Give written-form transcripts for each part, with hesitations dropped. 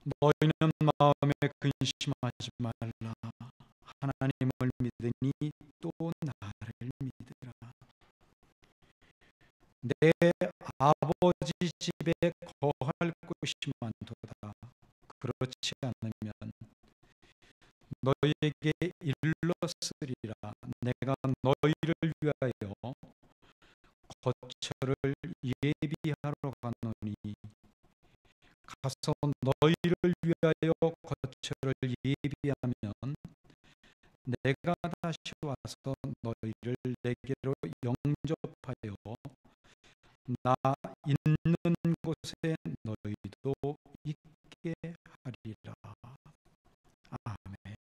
너희는 마음에 근심하지 말라. 하나님을 믿으니 또 나를 믿으라. 내 아버지 집에 거할 곳이 많도다. 그렇지 않으면 너희에게 일렀으리라. 내가 너희를 위하여 거처를 예비하러 가노니, 가서 너희를 위하여 거처를 예비하면 내가 다시 와서 너희를 내게로 영접하여 나 있는 곳에 너희도 있게 하리라. 아멘.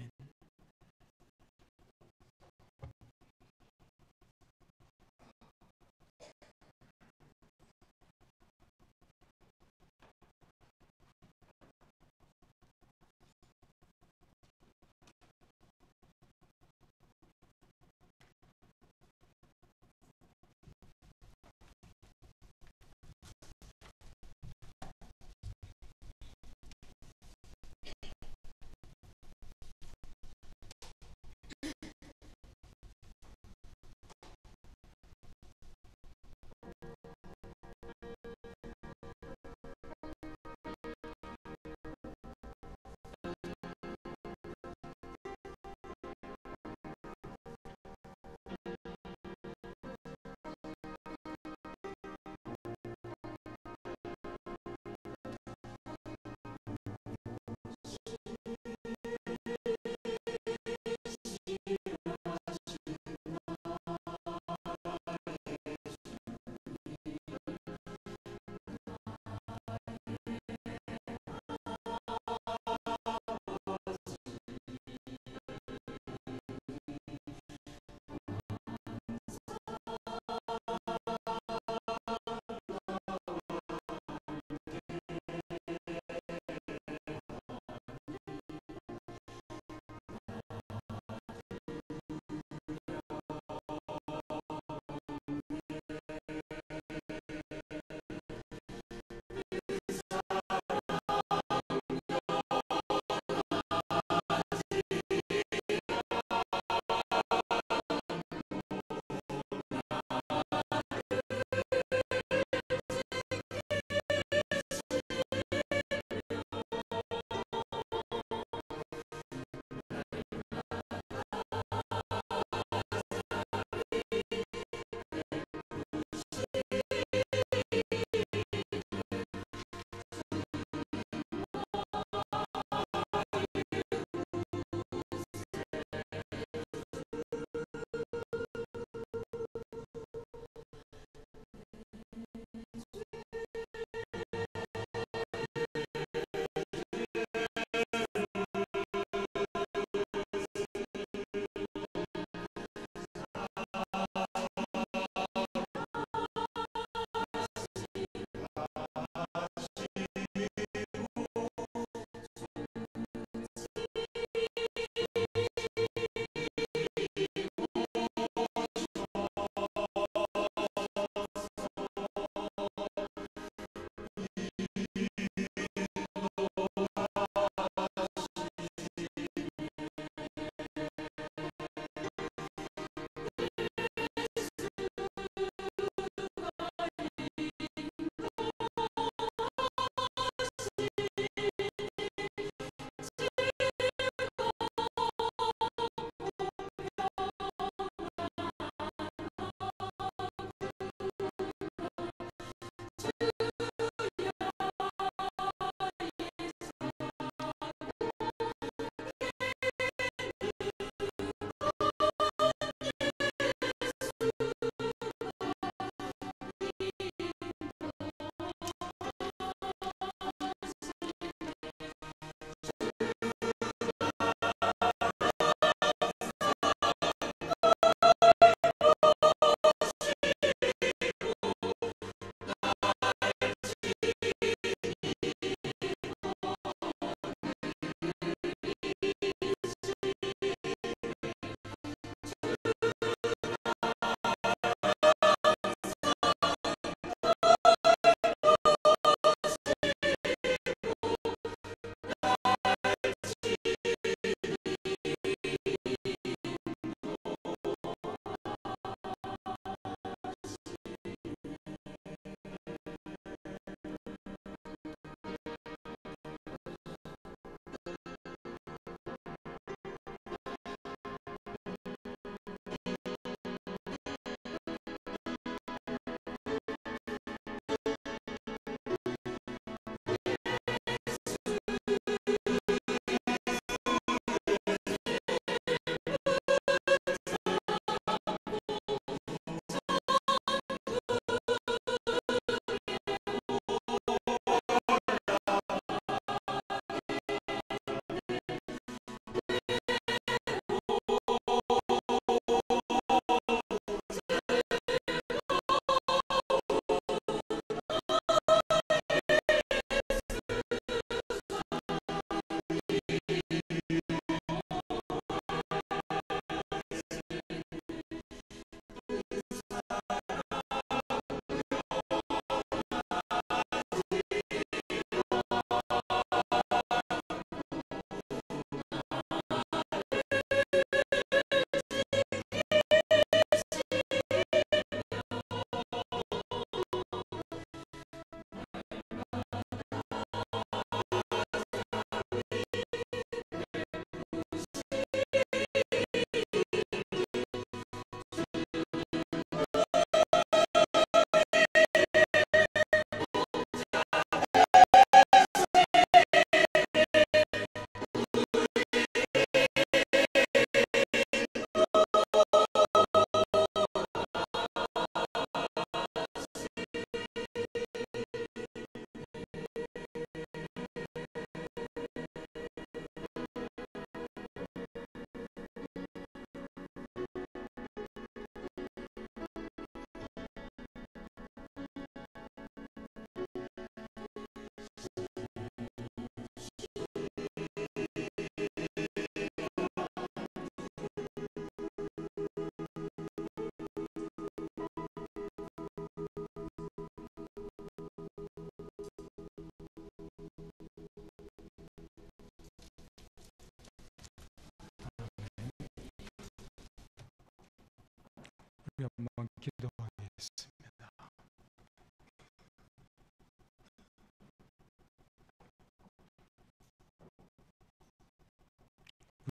우리 한번 기도하겠습니다.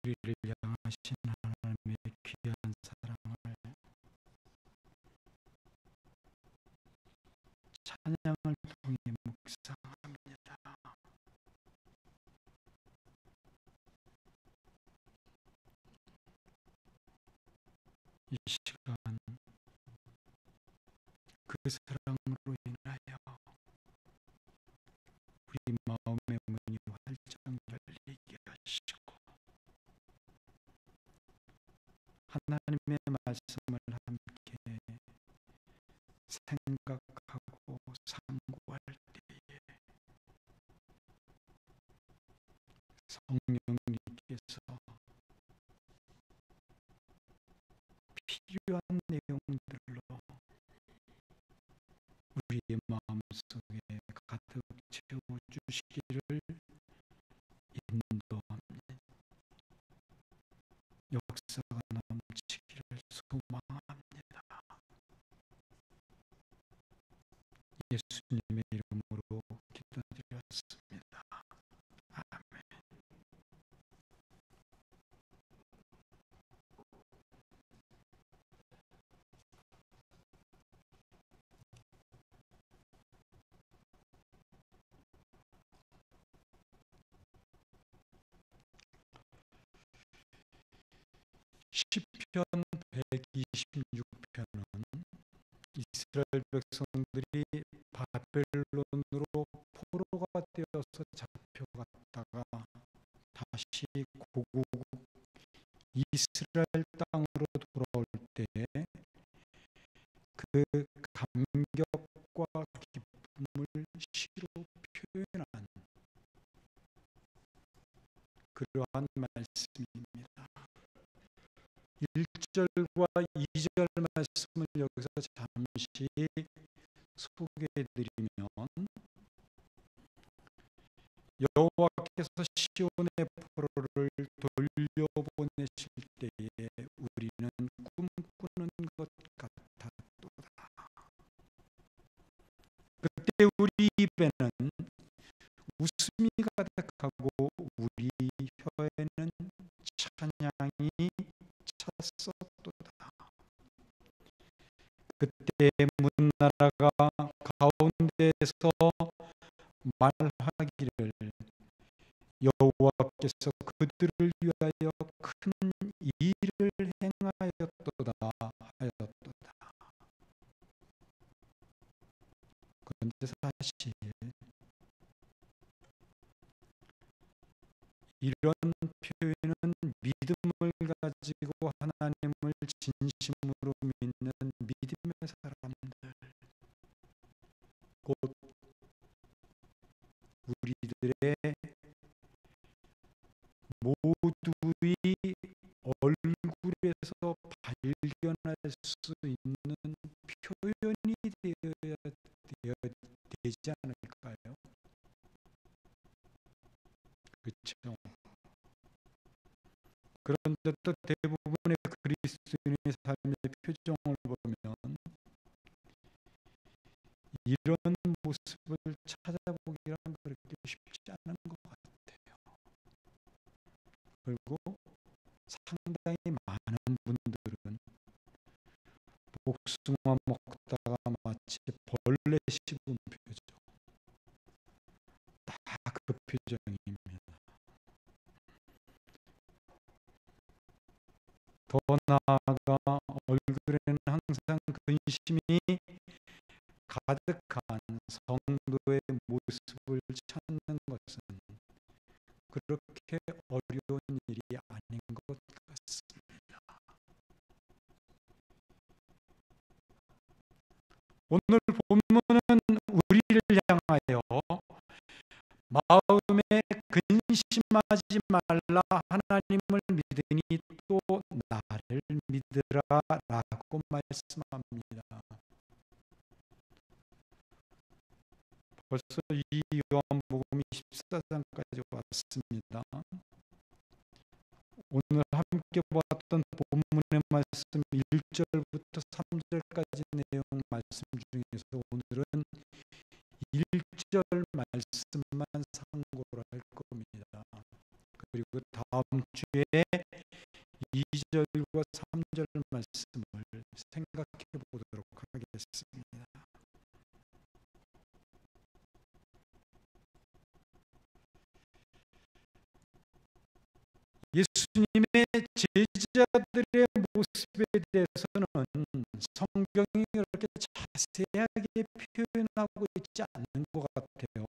우리를 향하신 하나님의 귀한 사랑을 찬양을 통해 묵상합니다. 이 시간 그 사랑으로 인하여 우리 마음의 문이 활짝 열리게 하시고 하나님의 말씀을 함께 생각하고 상고할 때에 성령님께서 필요한 내용들로 우리의 마음속에 가득 채워주시기를 인도합니다. 역사가 넘치기를 소망합니다. 예수님의 이름으로 기도드렸습니다. 아멘. 시편 126편은 이스라엘 백성들이 바벨론으로 포로가 되어서 잡혀갔다가 다시 고국 이스라엘 땅으로 돌아올 때 그 감격과 기쁨을 시로 표현한 그러한 말씀입니다. 1절과 2절 말씀을 여기서 잠시 소개해드리면 여호와께서 시온의 포로를 돌려보내실 때에 우리는 꿈꾸는 것 같았도다. 그때 우리 입에는 웃음이 가득하고 우리 혀에는 찬양이 찼었도다. 그때 문나라가 가운데에서 말하기를 여호와께서 그들을 위하여 큰 일을 행하였도다 하였도다. 그런데 사실 이런 표현은 믿음을 가지고 하나님을 진심으로 믿는 믿음의 사람들, 곧 우리들의 모두의 얼굴에서 발견할 수 있는 표현이 되지 않을까요? 그렇죠. 그런데 또 대부분의 그리스도인의 삶의 표정을 보면 이런 모습을 찾아보기란 그렇게 쉽지 않은 것 같아요. 그리고 상당히 많은 분들은 복숭아 먹다가 마치 벌레 씹은 표정, 다 그 표정입니다. 더 나아가 얼굴에는 항상 근심이 가득한 성도의 모습을 찾는 것은 그렇게 어려운 일이 아닌 것 같습니다. 오늘 본문은 우리를 향하여 마음에 근심하지 말라, 하나님을 믿으니 또 나를 믿으라라고 말씀합니다. 벌써 이 요한복음 14장까지 왔습니다. 오늘 함께 보았던 본문의 말씀 1절부터 3절까지 내용 말씀 중에서 오늘은 1절 말씀만 상고를 할 겁니다. 그리고 다음 주에 2절과 3절 말씀을 생각해 보도록 하겠습니다. 예수님의 제자들의 모습에 대해서는 성경이 그렇게 자세하게 표현하고 있지 않는 것 같아요.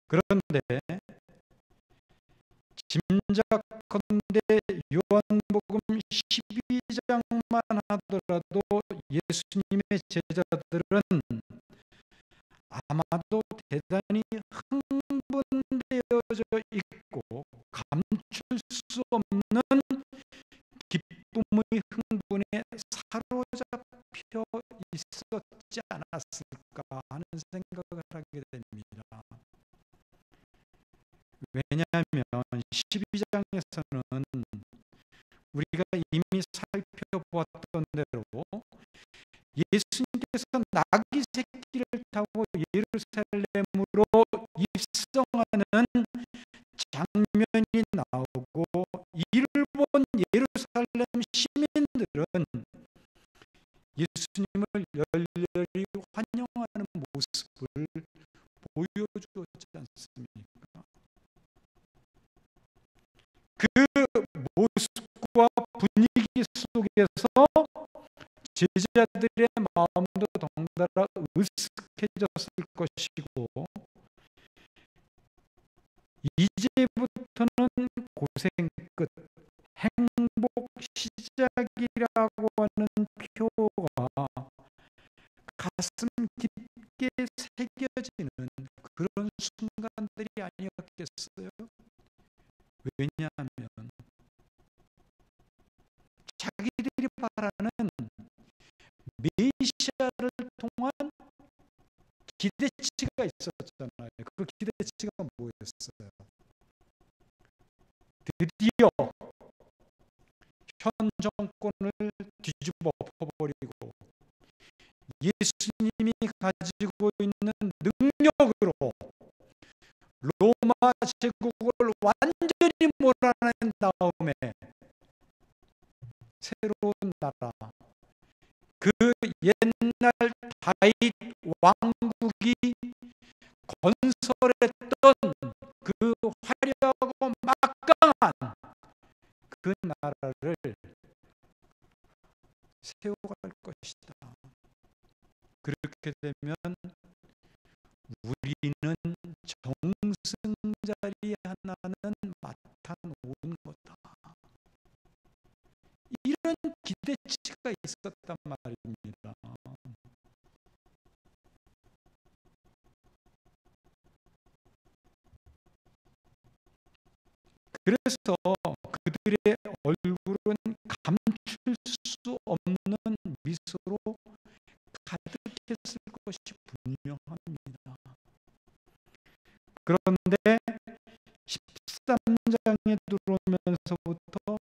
그런데 짐작컨대 요한복음 12장만 하더라도 예수님의 제자들은 아마도 대단히 흥분되어져 있고 감출 수 없는 기쁨의 흥분에 사로잡혀 있었지 않았을까 하는 생각을 하게 됩니다. 왜냐하면 12장에서는 우리가 이미 살펴보았던 대로 예수님께서 나귀 새끼를 타고 예루살렘으로 입성하는 장면이 나오고, 이를 본 예루살렘 시민들은 예수님을 열렬히 환영하는 모습을 보여주었지 않습니까? 그 모습과 분위기 속에서 제자들의 마음도 덩달아 으쓱해졌을 것이고, 이제부터는 고생 끝, 행복 시작이라고 하는 표가 가슴 깊게 새겨지는 그런 순간들이 아니었겠어요? 왜냐하면 자기들이 바라는 메시아를 통한 기대치가 있었잖아요. 그 기대치가 뭐였어요? 드디어 현 정권을 뒤집어 엎어버리고 예수님이 가지고 있는 능력으로 로마 제국을 완전히 몰아낸 다음에 새로운 나라, 그 옛날 다윗 왕국이 건설했던 그 화려하고 막강한 그 나라를 세워갈 것이다. 그렇게 되면 우리는 정승자리 하나는 맡아놓은 거다. 이런 기대치가 있었단 말입니다. 그래서 그들의 얼굴은 감출 수 없는 미소로 가득했을 것이 분명합니다. 그런데 13장에 들어오면서부터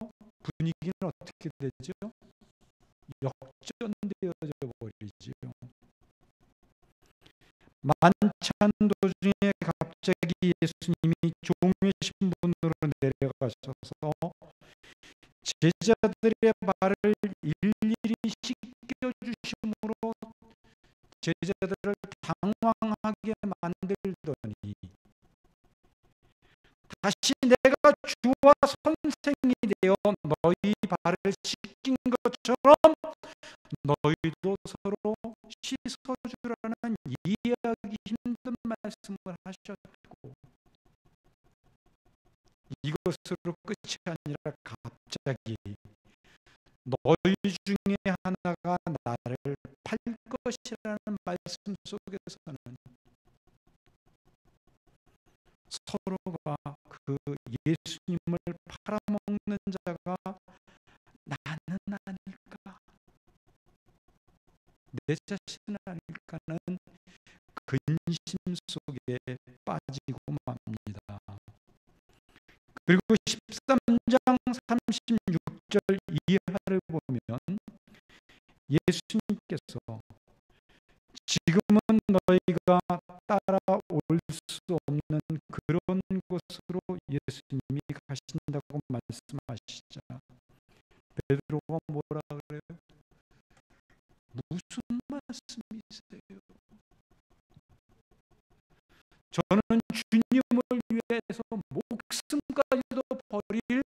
분위기는 어떻게 되죠? 역전되어져 버리죠. 만찬 도중에 갑자기 예수님이 종의 신분으로 내려가셔서 제자들의 발을 일일이 씻겨주심으로 제자들을 당황하게 만들더니, 다시 내가 주와 선생이 되어 너희 발을 씻긴 것처럼 너희도 서로 씻어주라는 이해하기 힘든 말씀을 하셨고, 이것으로 끝이 아니라 갑자기 너희 중에 하나가 나를 팔 것이라는 말씀 속에서는 서로가 그 예수님을 팔아먹는 자가 나는 아닐까, 내 자신은 아닐까는 근심 속에 빠지고 맙니다. 그리고 13장 36절 이하를 예수님께서 지금은 너희가 따라올 수 없는 그런 곳으로 예수님이 가신다고 말씀하시자 베드로가 뭐라 그래요? 무슨 말씀이세요? 저는 주님을 위해서 목숨까지도 버릴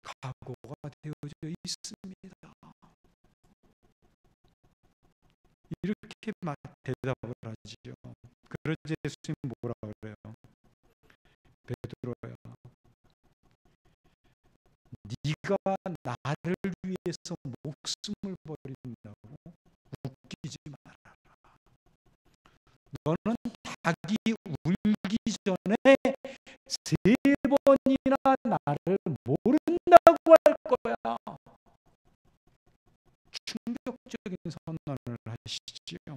각오가 되어져 있습니다. 이렇게 대답을 하지요. 그러자 예수님 뭐라 그래요? 베드로야, 네가 나를 위해서 목숨을 버린다고? 웃기지 말아라. 너는 닭이 울기 전에 3번이나 나를 모른다고 할 거야. 충격적인 선언을 하시지요.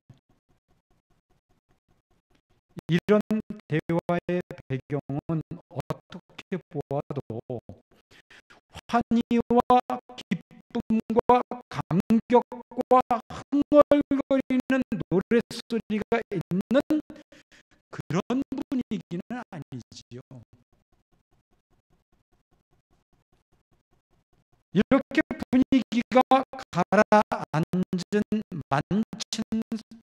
이런 대화의 배경은 어떻게 보아도 환희와 기쁨과 감격과 흥얼거리는 노랫소리가 있는 그런 분위기는 아니지요. 이렇게 분위기가 가라앉은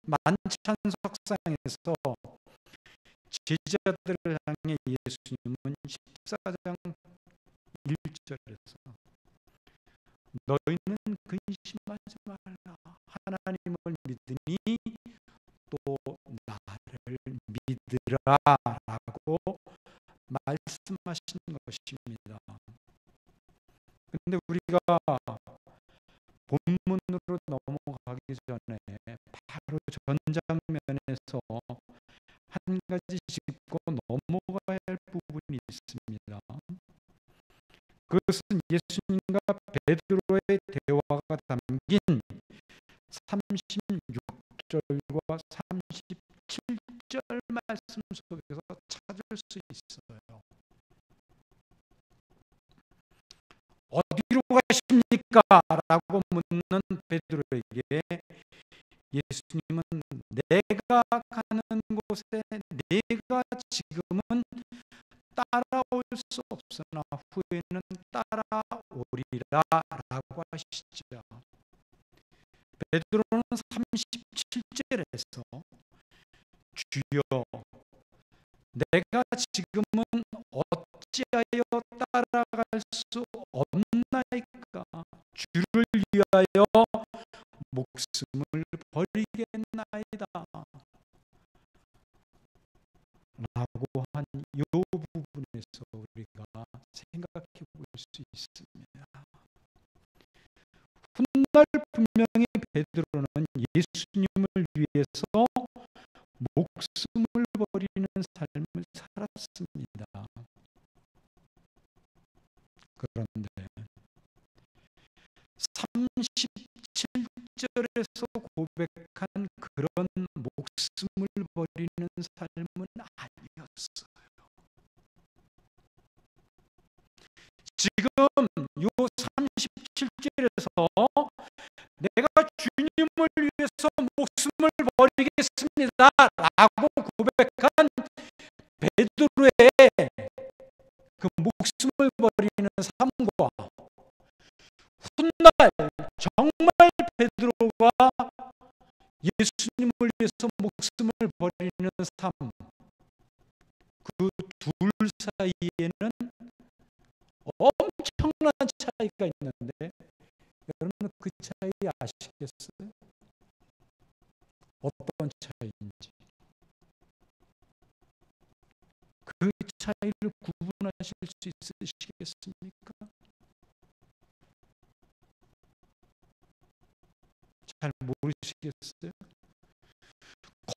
만찬석상에서 제자들을 향해 예수님은 14장 1절에서 너희는 근심하지 말라. 하나님을 믿으니 또 나를 믿으라 라고 말씀하신 것입니다. 근데 우리가 본문으로 넘어가기 전에 바로 전장면에서 한 가지 짚고 넘어가야 할 부분이 있습니다. 그것은 예수님과 베드로의 대화가 담긴 36절과 37절 말씀 속에서 찾을 수 있어요. 어디로 가십니까? 라고 묻는 베드로에게 예수님은 내가 가는 곳에 네가 지금은 따라올 수 없으나 후에는 따라오리라 라고 하시죠. 베드로는 37절에서 주여 내가 지금은 어찌하여 따라갈 수 없나이까? 주를 위하여 목숨을 버리겠나이다 라고 한 이 부분에서 우리가 생각해 볼 수 있습니다. 훗날 분명히 베드로는 예수님을 위해서 목숨을 버리는 삶을 살았습니다. 그런데 37절에서 고백한 그런 목숨을 버리는 삶은 아니었어요. 지금 요 37절에서 내가 주님을 위해서 목숨을 버리겠습니다 라고 고백한 베드로의 그 목숨을 버리는 삶과 훗날 정말 베드로가 예수님을 위해서 목숨을 버리는 삶, 그 둘 사이에는 엄청난 차이가 있는데 여러분 그 차이 아시겠어요? 어떤 차이인지. 그 차이를 구분하실 수 있으시겠습니까? 잘 모르시겠어요?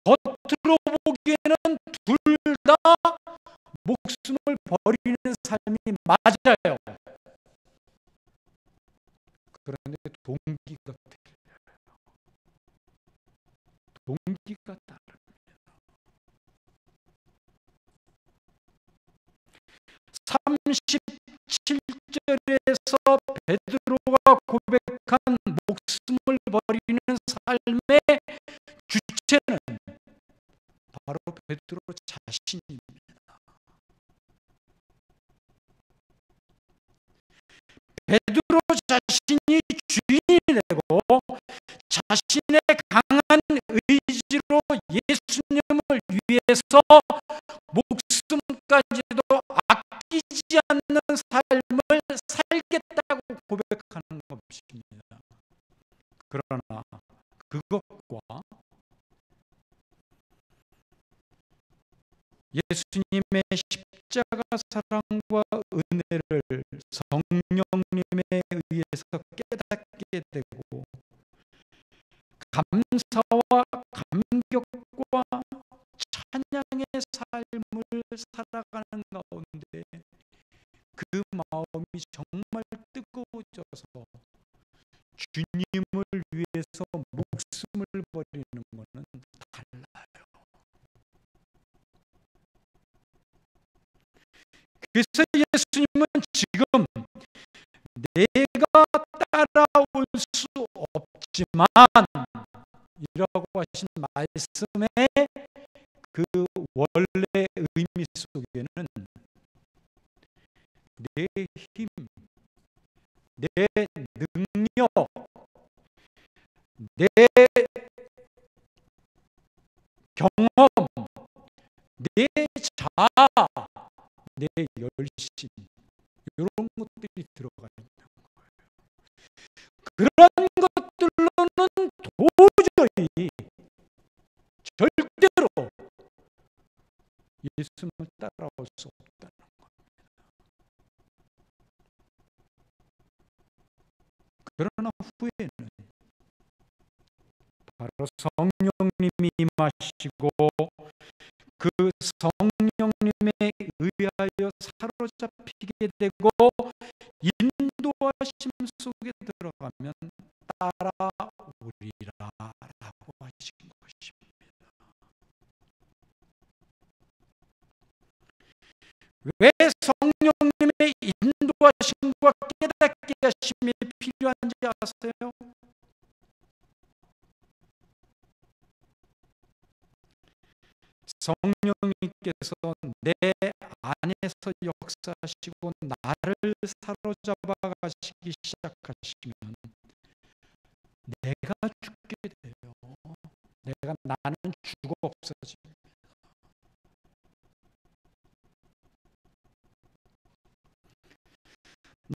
겉으로 보기에는 둘 다 목숨을 버리는 삶이 맞아요. 그런데 동기가 틀려요. 동기가 다릅니다. 37절에서 베드로가 고백한 목숨을 버리는 삶의 주체는 바로 베드로 자신입니다. 베드로 자신이 주인이 되고 자신의 강한 의지로 예수님을 위해서 목숨까지도 아끼지 않는 삶을 살겠다고 고백하는 것입니다. 그러나 그것과 예수님의 십자가 사랑과 은혜를 성령님에 의해서 깨닫게 되고 감사와 감격과 찬양의 삶을 살아가는 가운데 그 마음이 정말 뜨거워져서 주님을 위해서 목숨을 버리는 것은 달라요. 그래서 예수님은 지금 내가 따라올 수 없지만 이라고 하신 말씀의 그 원래 의미 속에는 내 힘, 내 능력, 내 경험, 내 자아, 내 열심 이런 것들이 들어가 있는 거예요. 그런 것들로는 도저히 절대로 예수님을 따라올 수 없다는 겁니다. 그러나 후에는 바로 성령님이 임하시고 그 성령님에 의하여 사로잡히게 되고 인도하심 속에 들어가면 따라오리라라고 하신 것입니다. 왜 성령님의 인도하심과 깨닫게 하심이 필요한지 아세요? 성령님께서 내 안에서 역사하시고 나를 사로잡아 가시기 시작하시면 내가 죽게 돼요. 나는 죽어 없어집니다.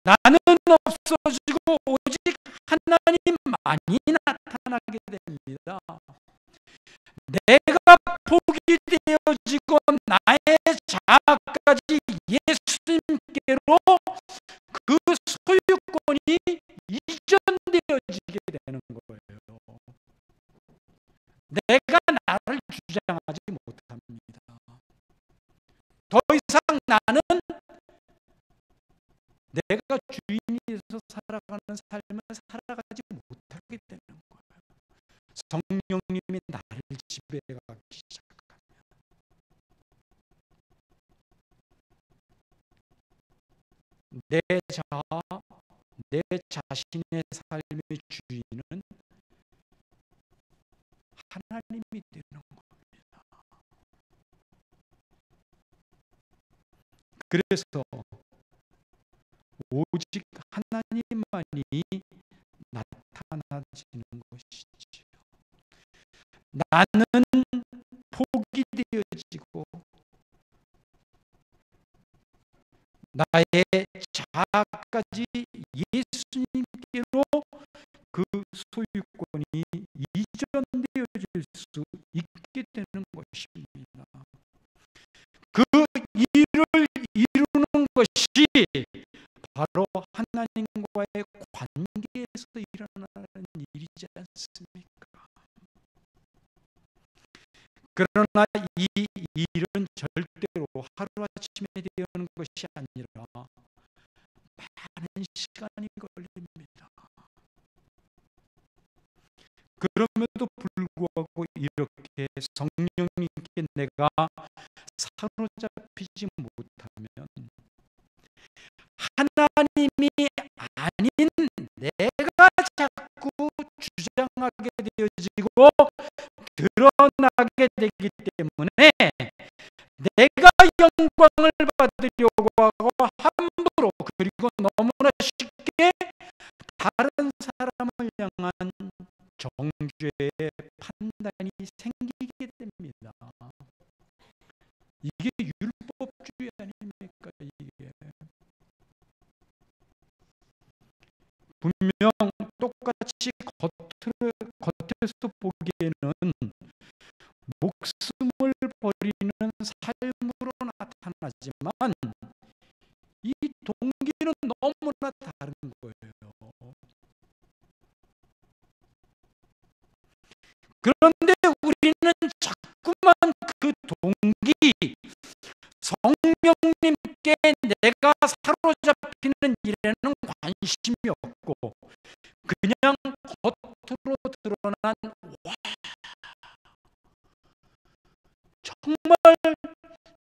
나는 없어지고 오직 하나님만이 나타나게 됩니다. 내가 복이 되어지고 나의 자아까지 예수님께로 그 소유권이 이전되어지게 되는 거예요. 내가 나를 주장하지 못합니다. 더 이상 나는 내가 주인이 돼서 살아가는 삶을 살아가지 못하게 되는 거예요. 성령님이 나를 지배하기 시작하면 내 자아, 내 자신의 삶의 주인은 하나님이 되는 겁니다. 그래서 오직 하나님만이 나타나지는 것이지요. 나는 복이 되어지고 나의 자아까지 예수님께로 그 소유권이 이전되어질 수 있게 되는 것입니다. 그 일을 이루는 것이 바로 하나님과의 관계에서 일어나는 일이지 않습니까? 그러나 이 일은 절대로 하루아침에 되는 것이 아니라 많은 시간이 걸립니다. 그럼에도 불구하고 이렇게 성령님께 내가 사로잡히지 못하면 하나님이 아닌 내가 자꾸 주장하게 되어지고 드러나게 되기 때문에 내가 영광을 받으려고 하고 함부로 그리고 너무나 쉽게 다른 사람을 향한 정죄의 판단이 생기게 됩니다. 이게 율법주의 아닙니까? 이게 분명 똑같이 겉에서 보기에는 목숨을 버리는 삶으로 나타나지만 이 동기는 너무나 다른 거예요. 그런데 우리는 자꾸만 그 동기, 성령님께 내가 사로잡히는 일에는 관심이 없고 그냥 겉으로 드러난 정말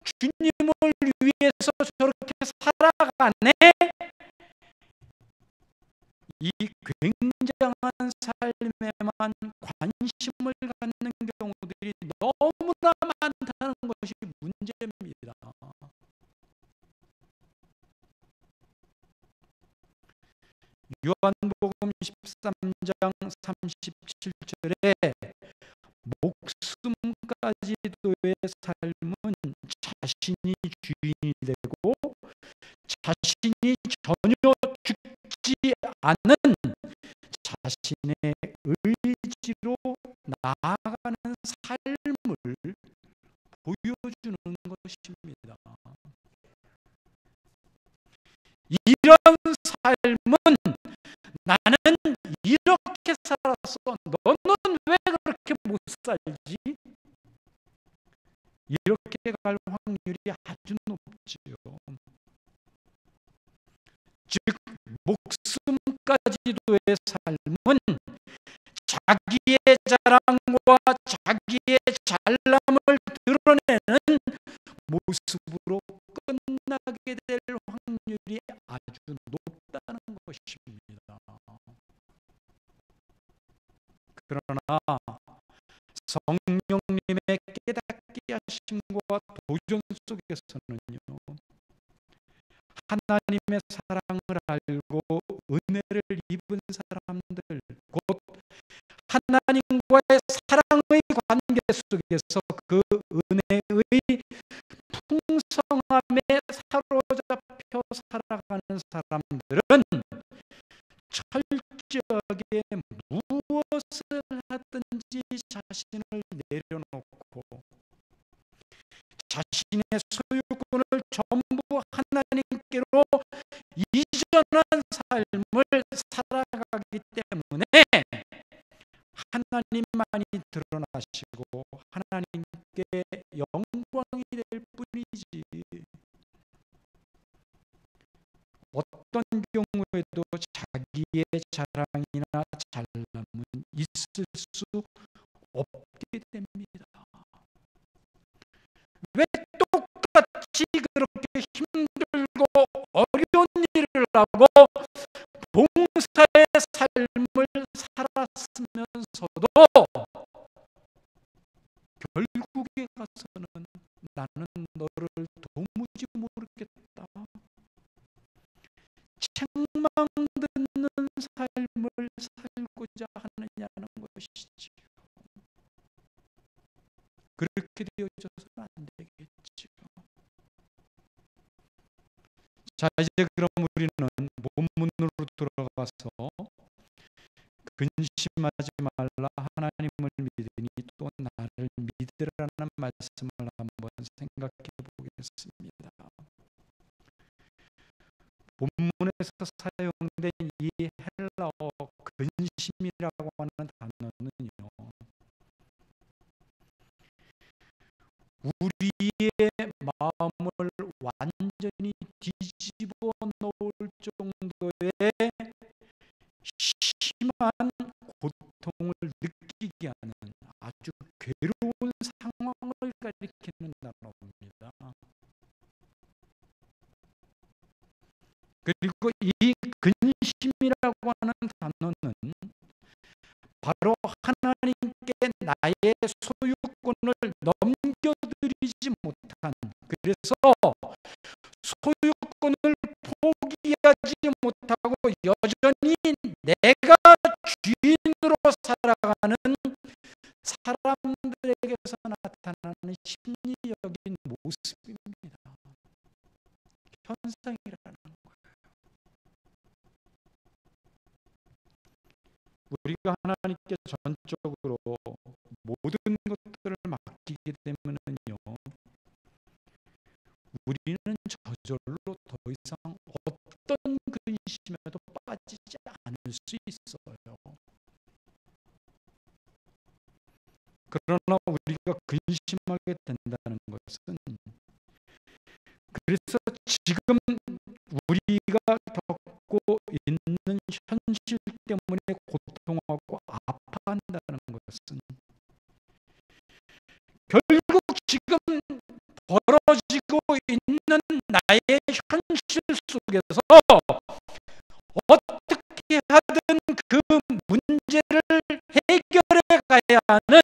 주님을 위해서 저렇게 살아가네, 이 굉장한 삶에만 관심을 갖는 경우들이 너무나 많다는 것이 문제입니다. 요한복음 13장 37절에 목숨까지도의 삶은 자신이 주인이 되고 자신이 전혀 죽지 않은 자신의 의지로 나아가는 삶을 보여주는 것입니다. 이런 삶은 나는 이렇게 살았어, 너는 왜 그렇게 못 살지? 이렇게 갈 확률이 아주 높지요. 즉 목숨까지도의 삶은 자기의 자랑과 자기의 잘남을 드러내는 모습으로 끝나게 될 확률이 아주 높다는 것입니다. 그러나 성령님의 깨닫게 하심과 도전 속에서는요, 하나님의 사랑을 알고 은혜를 입은 사람들, 곧 하나님과의 사랑의 관계 속에서 그 은혜의 풍성함에 사로잡혀 살아가는 사람들은 철저하게 무엇을 하든지 자신을 내려놓고 자신의 소유권을 전부 하나님께로 이전한 삶을 살아가기 때문에 하나님만이 드러나시고 하나님께 영광이 될 뿐이지, 어떤 경우에도 자기의 자랑이나 잘남은 있을 수 없게 됩니다. 왜 똑같이 그렇게 힘들고 어려운 일을 하고 봉사의 삶을 살았으면서도 결국에 가서는 나는 너를 도무지 모르겠다, 책망 듣는 삶을 살고자 하느냐는 것이지요. 그렇게 되어져서는 안 되겠지요. 자, 이제 그럼 우리는 본문으로 돌아가서 근심하지 말라, 하나님을 믿으니 또 나를 믿으라는 말씀을 한번 생각해 보겠습니다. 본문에서 사용된 이 헬라어 근심이라고 하는 단어는요, 우리의 마음을 완전히 뒤집어 놓을 정도의 심한 고통을 느끼게 하는 아주 괴로운 상황을 가리키는 단어입니다. 그리고 이 근심이라고 하는 단어는 나의 소유권을 넘겨드리지 못한, 그래서 소유권을 포기하지 못하고 여전히 내가 주인으로 살아가는 사람들에게서 나타나는 심리적인 모습입니다. 현상이라는 거예요. 우리가 하나님께 전적으로 모든 것들을 맡기게 되면은요, 우리는 저절로 더 이상 어떤 근심에도 빠지지 않을 수 있어요. 그러나 우리가 근심하게 된다는 것은, 그래서 지금 우리가 겪고 있는 현실 때문에 고통하고 아파한다는 것은, 결국 지금 벌어지고 있는 나의 현실 속에서 어떻게 하든 그 문제를 해결해 가야 하는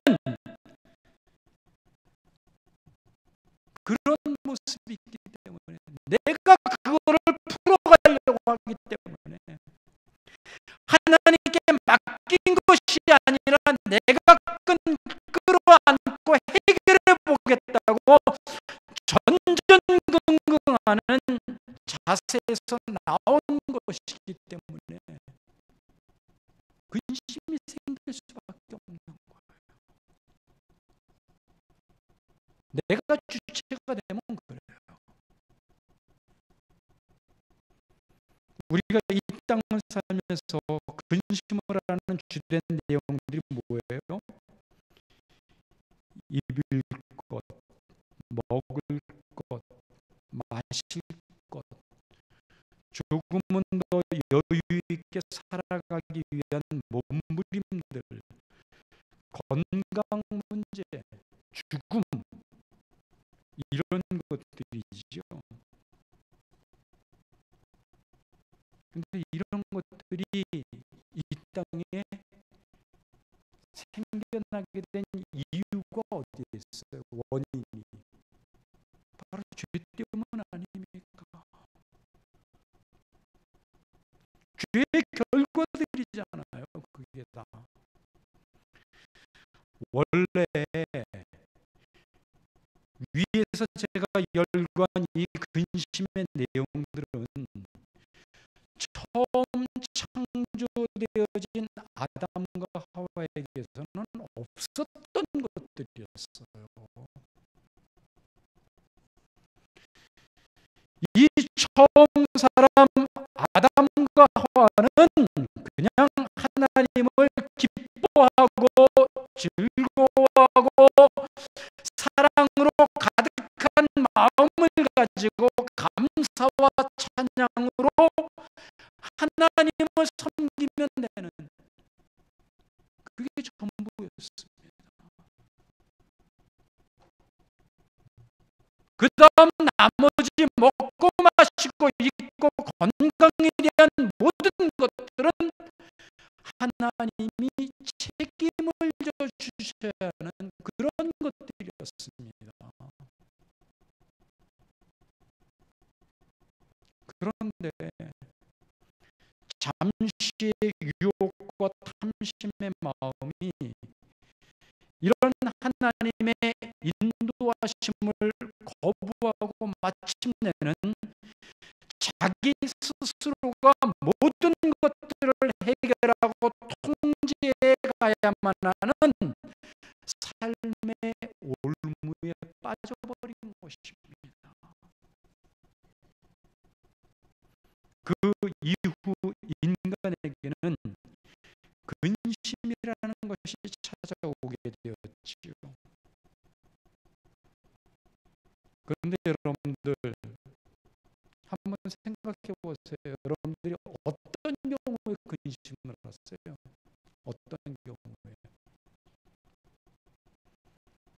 그런 모습이 있기 때문에, 내가 그거를 풀어가려고 하기 때문에, 하나님께 맡긴 것이 아니라 내가 끌어안고 해결해 보겠다고 전전긍긍하는 자세에서 나온 것이기 때문에 근심이 생길 수밖에 없는 거예요. 내가 주체가 되면 그래요. 우리가 이 땅을 살면서 근심을 하는 주된 내용들이 뭐예요? 입을 것, 먹을 것, 마실 것, 조금은 더 여유 있게 살아가기 위한 몸부림들, 건강 문제, 죽음, 이런 것들이죠. 근데 이런 것들이 이 땅에 생겨나게 된 이유가 어디에 있어요? 원인이 바로 죄 때문 아닙니까? 죄의 결과들이잖아요. 그게 다 원래 위에서 제가 열거한 이 근심의 내용들은 처음 창조되어진 아담과 하와에게서는 없었던 것들이었어요. 이 처음 사람 아담과 하와는 그냥 하나님을 기뻐하고 즐거워하고 사랑으로 가득한 마음을 가지고 감사와 찬양으로 하나님을 섬기면 되는, 그게 전부였습니다. 그 다음 나머지 먹고 마시고 입고 건강에 대한 모든 것들은 하나님이 책임을 져주셔야 하는 그런 것들이었습니다. 그런데 잠시의 유혹과 탐심의 마음이 이런 하나님의 인도하심을 거부하고 마침내는 자기 스스로가 모든 것들을 해결하고 통제해 가야만 하는 삶의 올무에 빠져버린 것입니다. 그 이후 인간에게는 근심이라는 것이 찾아오게 되었지요. 그런데 여러분들 한번 생각해 보세요. 여러분들이 어떤 경우에 근심을 하세요? 어떤 경우에?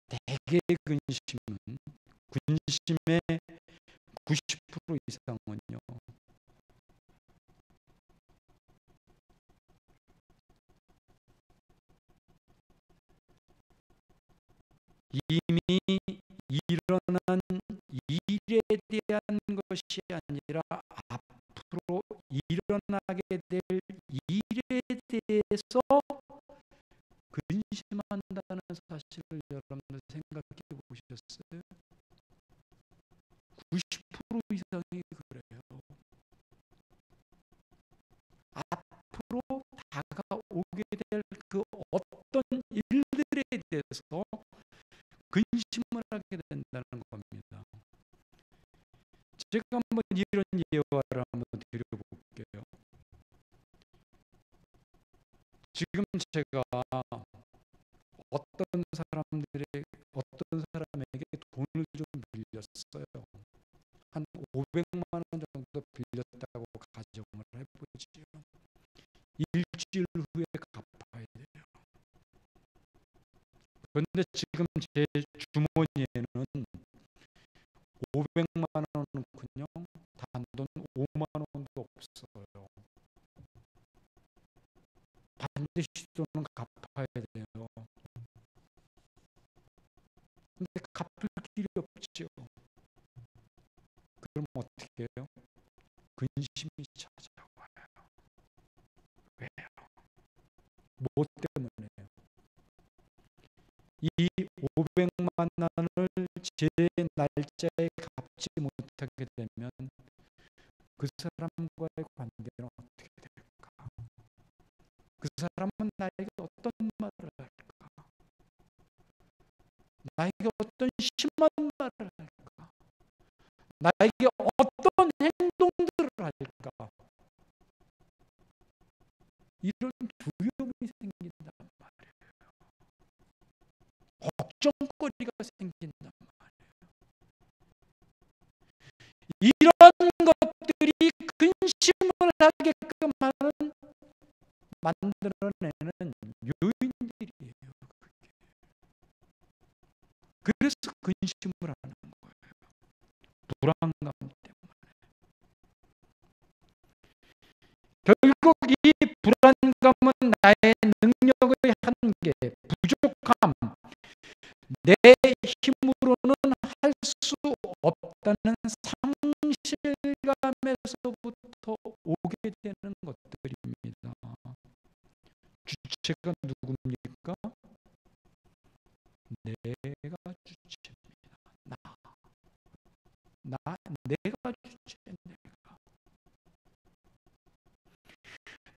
대개 근심의 90% 이상은요, 것이 아니라 앞으로 일어나게 될 일에 대해서 근심한다는 사실을 여러분들 생각해 보셨어요? 90% 이상이 그래요. 앞으로 다가오게 될 그 어떤 일들에 대해서 근심을 하게 된다는 겁니다. 제가 한번 이런 예화를 한번 드려볼게요. 지금 제가 어떤 사람에게 돈을 좀 빌렸어요. 한 500만 원 정도 빌렸다고 가정을 해보지요. 일주일 후에 갚아야 돼요. 그런데 지금 제 주머니에는 500만 원은커녕 단돈 5만 원도 없어요. 반드시 돈은 갚아야 돼요. 근데 갚을 길이 없죠. 그럼 어떻게 해요? 근심이 찾아와요. 왜요? 뭐 때문에요? 이 500만 원을 제 날짜에 갚지 못하게 되면 그 사람과의 관계는 어떻게 될까? 그 사람은 나에게 어떤 말을 할까? 나에게 어떤 심한 말을 할까? 나에게 어떤 행동들을 할까? 이런 두려움이 생긴단 말이에요. 걱정거리가 생긴단 말이에요. 이런 것들이 근심을 하게끔 만들어내는 요인들이에요. 그래서 근심을 하는 거예요. 불안감 때문에. 결국 이 불안감은 나의 능력의 한계, 부족함, 내 힘으로는 할 수 없다는 상실감에서부터 오게 되는 것들입니다. 주체가 누굽니까? 내가 주체입니다. 내가 주체.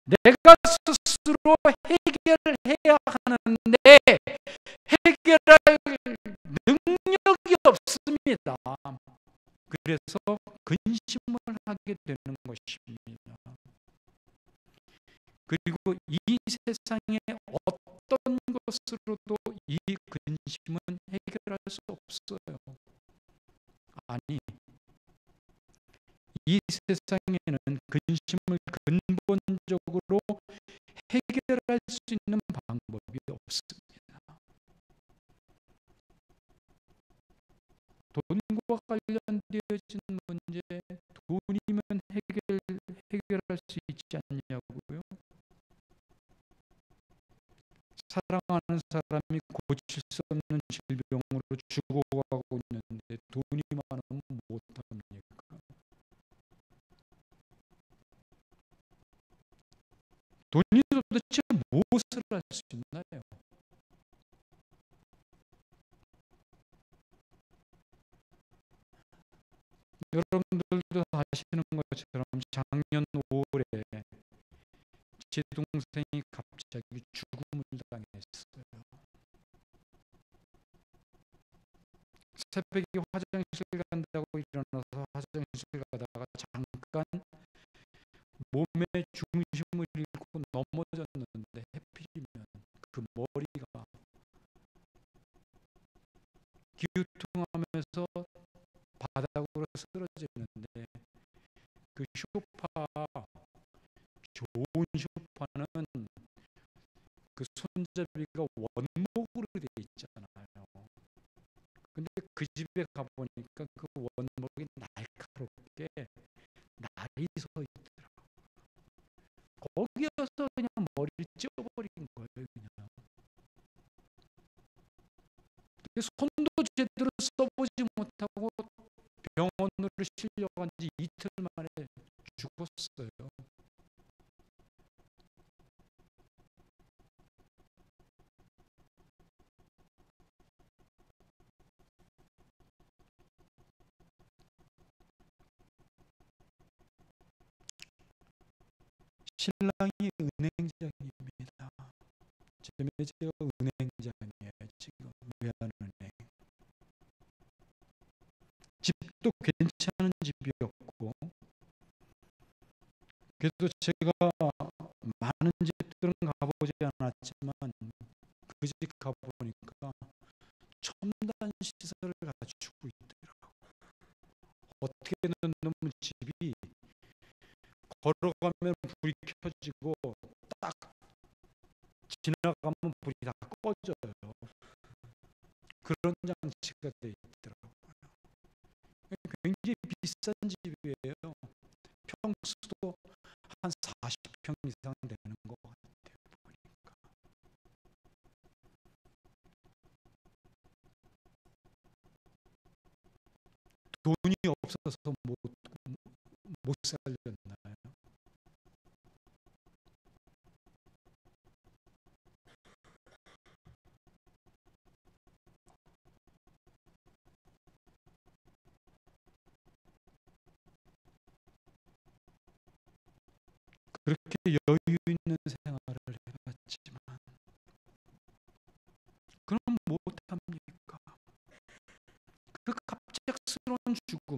내가 스스로 해결해야 하는데 해결할 능력이 없습니다. 그래서 근심을 하게 되는 것입니다. 그리고 이 세상에 어떤 것으로도 이 근심은 해결할 수 없어요. 아니, 이 세상에는 근심을 근본적으로 해결할 수 있는 방법이 없습니다. 돈과 관련되어진 문제, 돈이면 해결할 수 있지 않냐고요? 사랑하는 사람이 고칠 수 없는 질병으로 죽어가고 있는데 돈이 많으면 못합니까? 돈이 도대체 무엇을 할 수 있나요? 여러분들도 아시는 것처럼 작년 5월에 제 동생이 갑자기 죽음을 당했어요. 새벽에 화장실 간다고 일어나서 화장실 가다가 잠깐 몸의 중심을 잃고 넘어졌는데 해필이면 그 머리가 기우뚱하면서 바닥으로 쓰러지는데 그 좋은 소파는 그 손잡이가 원목으로 돼 있잖아요. 근데 그 집에 가보니까 그 원목이 날카롭게 날이 서 있더라고요. 거기에서 그냥 머리를 찌워버린 거예요. 그냥. 손도 제대로 써보지 못하고 병원으로 실려간 지 이틀 만에 죽었어요. 신랑이 은행장입니다. 제 매제가 은행장이에요. 지금 외환은행. 집도 괜찮은 집이었고, 그래도 제가 많은 집들은 가보지 않았지만 그 집 가보니까 첨단 시설을 갖추고 있더라고요. 어떻게든 놈 집이 걸어가면 불이 켜지고 딱 지나가면 불이 다 꺼져요. 그런 장치가 돼 있더라고요. 굉장히 비싼 집이에요. 평수도 한 40평 이상 되는 것 같아요. 보니까. 돈이 없어서 못 살렸나요? 그렇게 여유 있는 생활을 해봤지만 그럼 못합니까? 그 갑작스러운 죽음,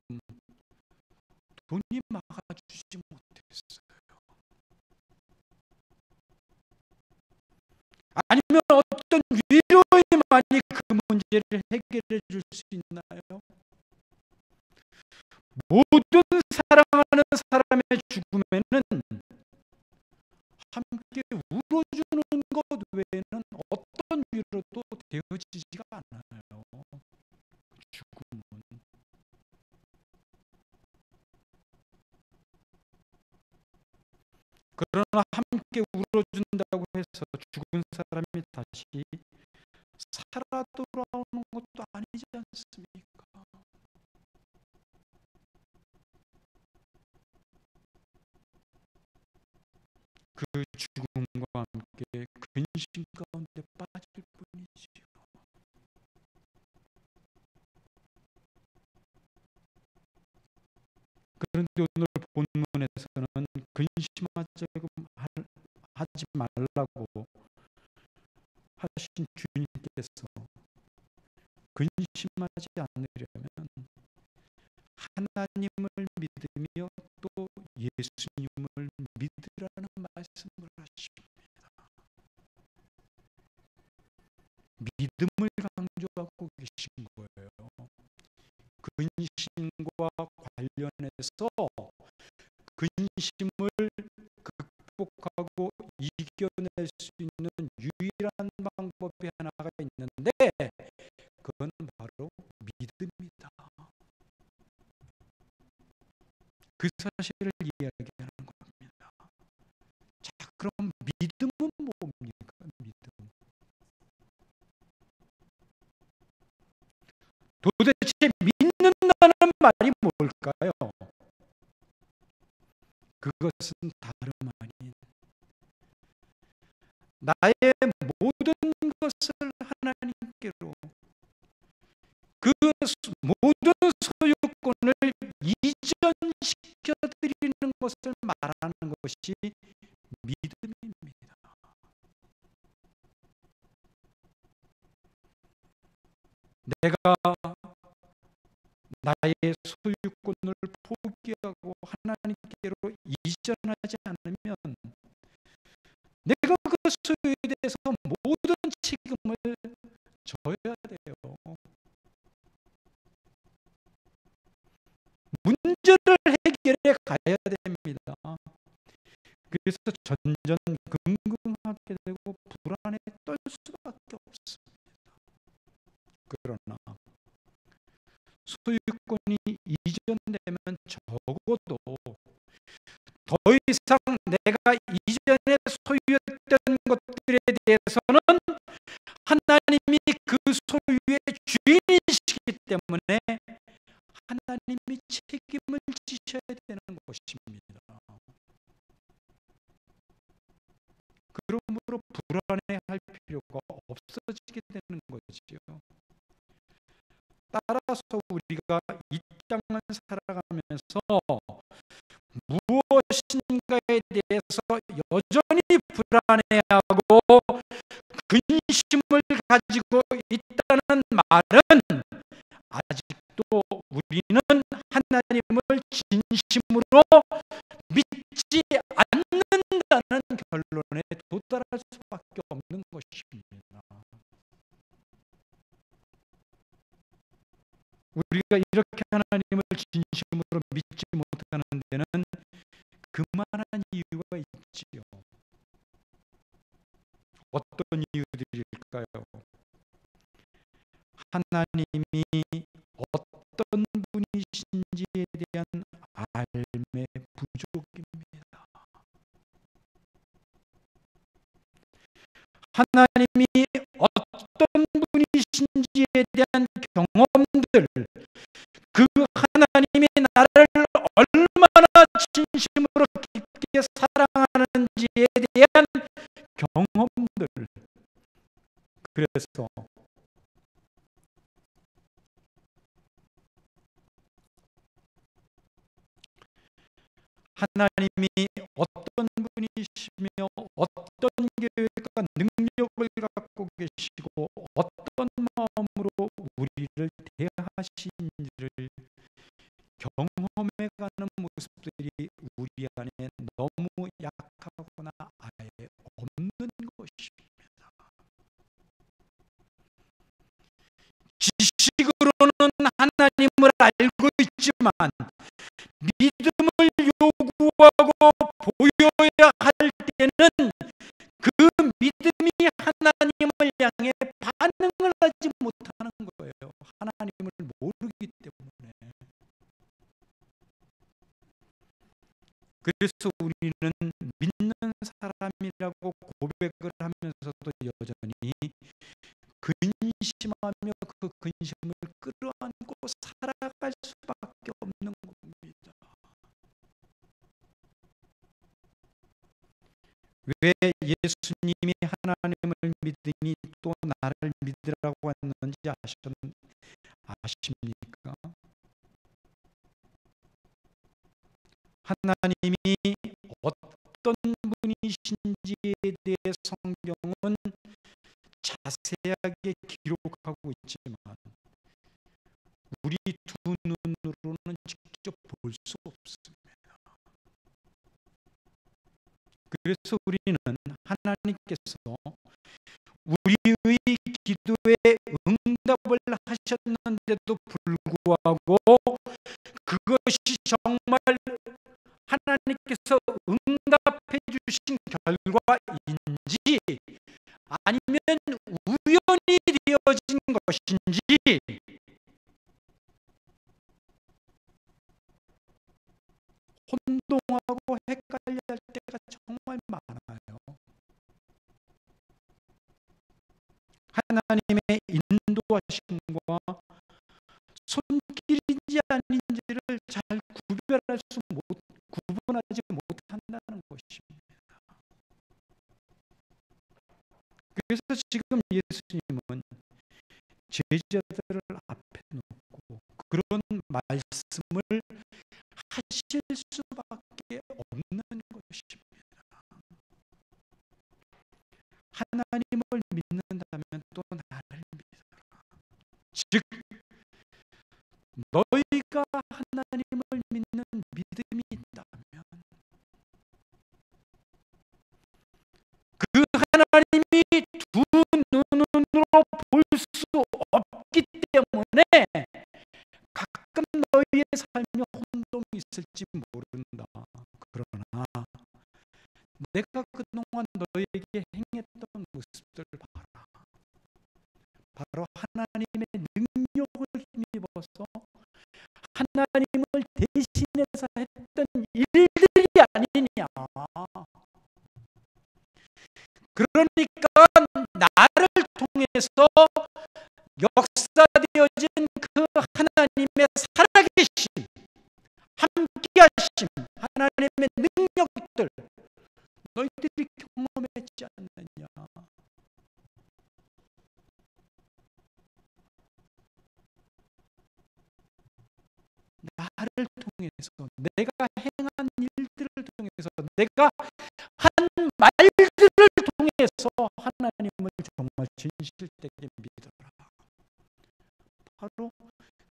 돈이 막아주지 못했어요. 아니면 어떤 위로의만이 그 문제를 해결해 줄 수 있나요? 모든 사랑하는 사람의 죽음에는 함께 울어주는 것 외에는 어떤 위로도 되어지지가 않아요. 죽음은. 그러나 함께 울어준다고 해서 죽은 사람이 다시 살아 돌아오는 것도 아니지 않습니까? 그 죽음과 함께 근심 가운데 빠질 뿐이지요. 그런데 오늘 본문에서는 하지 말라고 하신 주님께서 근심하지 않으려면 하나님을 믿으며 또 예수님을 믿으라는 말씀을 하십니다. 믿음을 강조하고 계신 거예요. 근심과 관련해서 근심을 극복하고 이겨낼 수 있는 유일한 방법이 하나가 있는데 그건 바로 믿음이다. 그 사실을 이야기하는 겁니다. 자, 그럼 믿음은 뭡니까? 믿음. 도대체 믿는다는 말이 뭘까요? 그것은 다름 아닌 나의 모든 것을 하나님께로, 그 모든 소유권을 이전시켜드리는 것을 말하는 것이 믿음입니다. 내가 나의 소유권을 포기하고 하나님께로 이전하지 않으면 내가 그 소유에 대해서 모든 책임을 져야 돼요. 문제를 해결해 가야 됩니다. 그래서 전전긍긍하게 되고 불안에 떨 수밖에 없습니다. 그러나 소유권이 이전되면 적어도 더 이상 내가 이전에 소유했던 것들에 대해서는 하나님이 그 소유의 주인이시기 때문에 하나님이 책임을 지셔야 되는 것입니다. 그러므로 불안해할 필요가 없어지게 되는 거지요. 따라서 우리가 이 땅을 살아가면서 무엇인가에 대해서 여전히 불안해하고 근심을 가지고 있다는 말은 아직도 우리는 하나님을 진심으로 믿지 않는다는 결론에 도달할 수밖에 없는 것입니다. 우리가 이렇게 하나님을 진심으로 믿지 못하는 데는 그만한 이유가 있지요. 어떤 이유들일까요? 하나님이 어떤 분이신지에 대한 알매 부족입니다. 하나님이 어떤 분이신지에 대한 경험들, 그 하나님이 나를 얼마나 진심으로 깊게 사랑하는지에 대한 경험들. 그래서 하나님이 어떤 분이시며 어떤 계획과 능력을 갖고 계시고 어떤 마음으로 우리를 대하시는지를 경험해가는 모습들이 우리 안에 너무 약하거나 아예 없는 것입니다. 지식으로는 하나님을 알고 있지만 믿음을 요구하고 보여야 할 때는 그 믿음이 하나님을 향해 반응을 하지 못하는 거예요. 하나님을 모르기 때문에. 그래서 우리는 믿는 사람이라고 고백을 하면서도 여전히 근심하며 그 근심을 끌어안고 살아갈 수밖에 없는 겁니다. 왜 예수님이 하나님을 믿으니 또 나를 믿으라고 했는지 아십니까? 하나님이 어떤 분이신지에 대해 성경은 자세하게 기록하고 있지만 우리 두 눈으로는 직접 볼 수 없습니다. 그래서 우리는 하나님께서 우리의 기도에 응답을 하셨는데도 불구하고 그것이 정말 하나님께서 응답해 주신 결과인지 아니면 우연히 되어진 것인지 혼동하고 헷갈릴 때가 정말 많아요. 하나님의 인도하심과 손길인지 아닌지를 잘 구분하지 못한다는 것입니다. 그래서 지금 예수님은 제자들을 앞에 놓고 그런 말씀을 하실 수밖에 없는 것입니다. 하나님을 믿는다면 또 나를 믿어라. 즉 너희가 하나님을 믿는 믿음이 있다면 그 하나님이 두 눈으로 볼 수 없기 때문에 가끔 너희의 삶에 혼동이 있을지 모른다. 그러나 내가 그동안 너희에게 행했던 모습들 봐라. 바로 하나님의 능력을 힘입어서 하나님을 대신해서 했던 일들이 아니냐. 그러니까 나를 통해서 역사되어진 그 하나님의 살아계심, 함께하심, 하나님의 능력들 너희들이 경험했지 않느냐. 나를 통해서, 내가 행한 일들을 통해서, 내가 한 말들을 통해서 하나님을 정말 진실되게 믿어라. 바로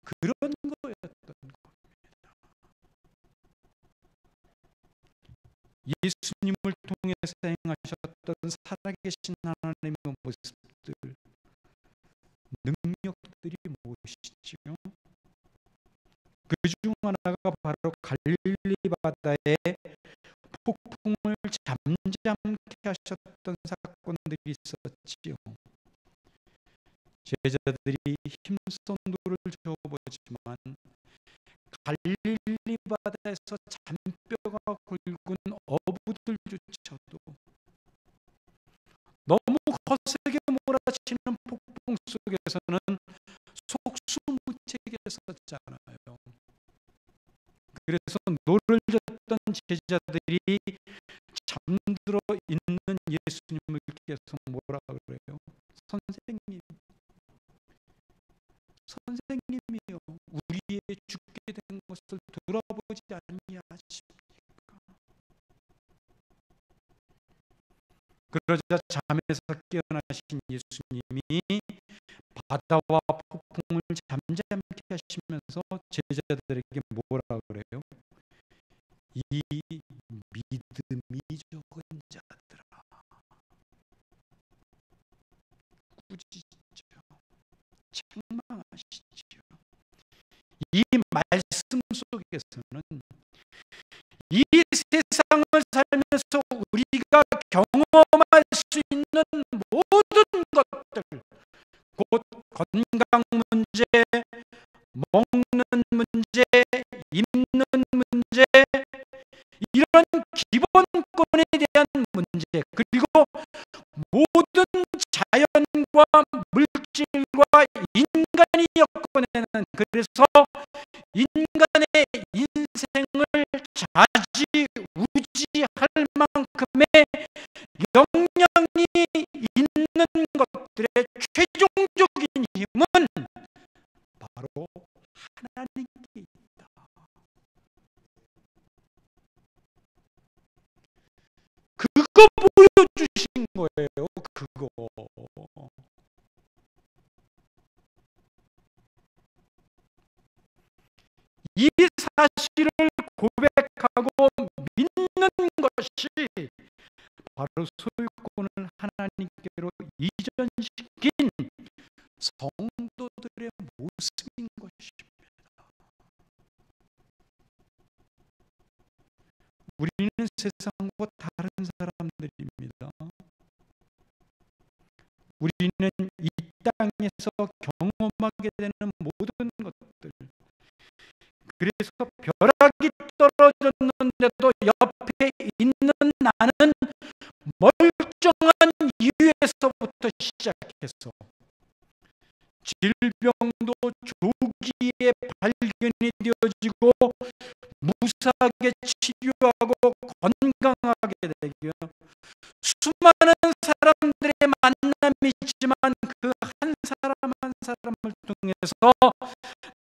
그런 거였던 겁니다. 예수님을 통해서 행하셨던 살아계신 하나님의 모습들, 능력들이 무엇이지요? 그중 하나가 바로 갈릴리 바다에 폭풍을 잠잠케 하셨던 사건들이 있었지요. 제자들이 힘선도를 저어보지만 갈릴리 바다에서 잔뼈가 굵은 어부들조차도 너무 거세게 몰아치는 폭풍 속에서는 속수무책이었잖아요. 그래서 노를 젓던 제자들이 잠들어 있는 예수님을 계속 뭐라 그래요? 선생님이요, 우리의 죽게 된 것을 돌아보지 아니하십니까? 그러자 잠에서 깨어나신 예수님이 바다와 폭풍을 잠잠케 하시면서 제자들에게 뭐라 그래요? 이 믿음이 적은 자들아, 꾸짖죠. 책망하시죠. 이 말씀 속에서는 이 세상을 살면서 우리가 경험할 수 있는 모든 것들, 곧 건강 문제, 먹는 문제, 입는 문제, 이런 기본권에 대한 문제, 그리고 모든 자연과 물질과 인간이 엮어내는, 그래서 인간의 인생을 좌지우지할 만큼의 영향이 있는 것들의 최종적인 힘은 바로 하나님께 있다. 그거 보여주신 거예요. 그거. 이 사실을 고백하고 믿는 것이 바로 소유권을 하나님께로 이전시킨 성도들의 모습인 것입니다. 우리는 세상과 다른 사람들입니다. 우리는 이 땅에서 경험하게 되는 모든 것들, 그래서 벼락이 떨어졌는데도 옆에 있는 나는 멀쩡한 이유에서부터 시작해서 질병도 조기에 발견이 되어지고 무사하게 치료하고 건강하게 되고요. 수많은 사람들의 만남이 있지만 그 한 사람 한 사람을 통해서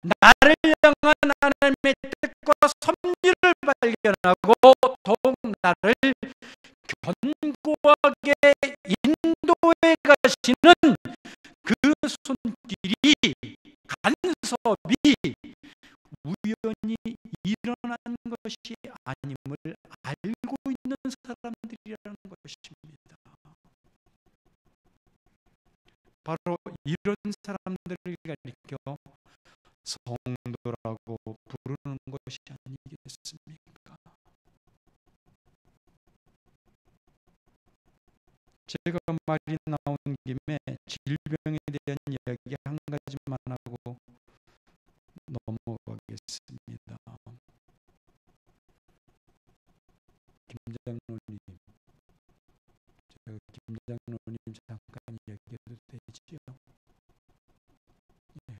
나를 향한 하나님의 뜻과 섭리를 발견하고 더욱 나를 견고하게 인도해 가시는 그 손길이, 간섭이 우연히 일어난 것이 아님을 알고 있는 사람들이라는 것입니다. 바로 이런 사람들을 가리켜 성도라고 부르는 것이 아니겠습니까? 제가 말이 나온 김에 질병에 대한 이야기 한 가지만 하고 넘어가겠습니다. 김장로님, 제가 김장로님 잠깐 이야기해도 되지요? 예.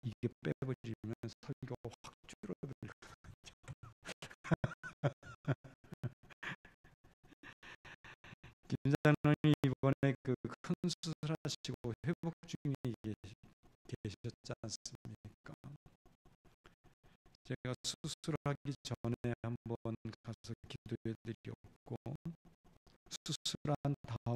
이게 빼버리면 설교가 확 줄어들 거죠. 김장로님 이번에 그 큰 수술하시고 회복 중에 계셨지 않습니까? 제가 수술하기 전에 한번 가서 기도해 드렸고, 수술한 다음